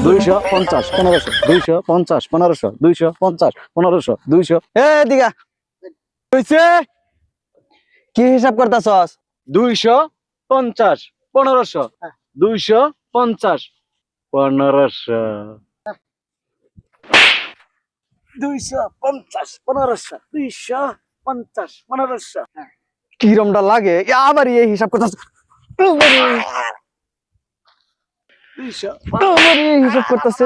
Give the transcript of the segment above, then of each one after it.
250 1500 250 1500 250 1500 200 এ দিগা কইছে কি হিসাব করতাছস? 250 1500 250 1500 250 1500 250 1500 কিরমটা লাগে আবার এই হিসাব করতাছ? হিসাব করতেছে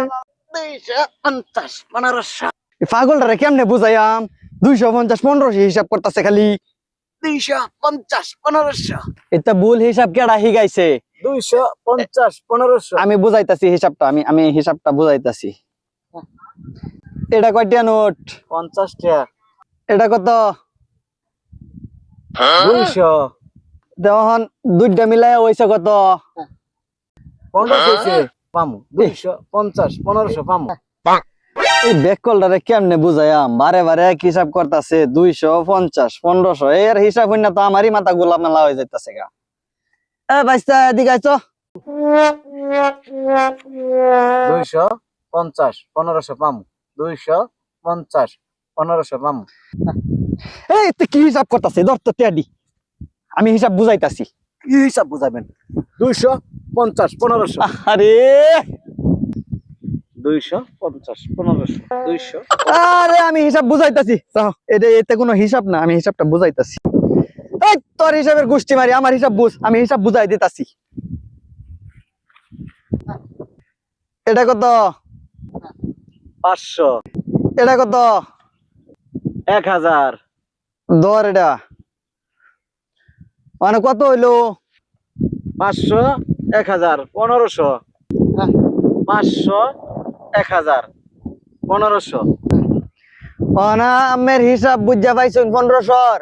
250 1500 পাগলটারে কেমনে বুঝাইয়াম? 250 1500 হিসাব করতেছে খালি। 250 1500 এটা ভুল হিসাব কেডা হিগাইছে? 250 1500 আমি বুঝাইতাছি হিসাবটা, আমি হিসাবটা বুঝাইতাছি। এটা কয়টা নোট? 50 টাকা এটা কত? 200 দেওয়ান দুইটা মিলাই হইছে কত? 1500 হইছে পামু 250 1500 পামু এই বেকলটারে কেমনে বুঝাইয়াম? বারে বারে এক হিসাব করতেছে 250 1500 এর হিসাব হইনা তো আমারই মাথা গোলা মেলা হয়ে যাইতাছে গা। এ বাইস্তা এদিকে আইছো। 250 1500 পামু 250 1500 পামু এই তুই কি হিসাব করতেছে? ধর তো টেডি, আমি হিসাব বুঝাইতাছি। কি হিসাব বুঝাবেন? 250 1500 আরে 250 1500 200 আরে আমি হিসাব বুঝাইতাছি। এটা এতে কোনো হিসাব না, আমি হিসাবটা বুঝাইতাছি। এই তোর হিসাবের গোষ্ঠী মারি, আমার হিসাব বুঝ, আমি হিসাব বুঝাই দিতাছি। এটা কত? 500 এটা কত? 1000 ধর এটা মানে কত হইলো? 500 1000 1500 500 1000 1500 না আমের হিসাব বুঝা পাইছুন 1500।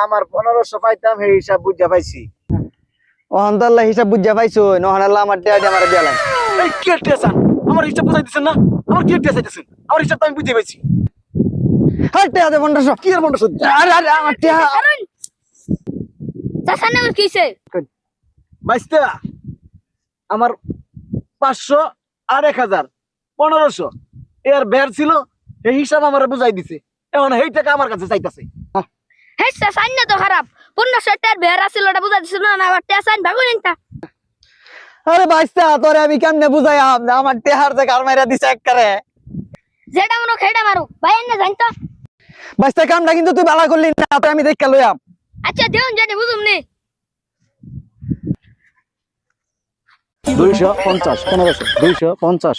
আমার 1500 পাইতাম এই হিসাব বুঝা পাইছি ওহানদাল্লাহ হিসাব বুঝা পাইছুন, ওহানাল্লাহ আমার টেডি আমার দিয়ালেন। এই কি টেসান আমার হিসাব বুঝাই দিছেন না? আমার কি টেসাইতেছেন? আমার হিসাব তো আমি বুঝে পাইছি হ্যাঁ টেডি 1500 কি এর 1500 আরে আরে আমার টেডি চাচানে কিছে বাইস্তা আমার 500 আর 1000 1500 এর বের ছিল এই হিসাব আমার বুঝাই দিছে এখন এই টাকা আমার কাছে চাইতাছে হেই চাচানে তো খারাপ 1500 টাকার বের আছিল ওটা বুঝা দিছিল না আবার টেসান ভাগুন তা। আরে বাইস্তা তোরে আমি কেমনে বুঝাইয়াম? আমার টেহার যে কার মাইরা দিছে একবারে। যেটা মনো খেড়া মারো ভাই এনে জানতো। বাইস্তা কামটা কিন্তু তুই ভালো করলি না, তো আমি দেখা লইয়াম। আচ্ছা দেউন জানি বুঝুম নে 250 1500 250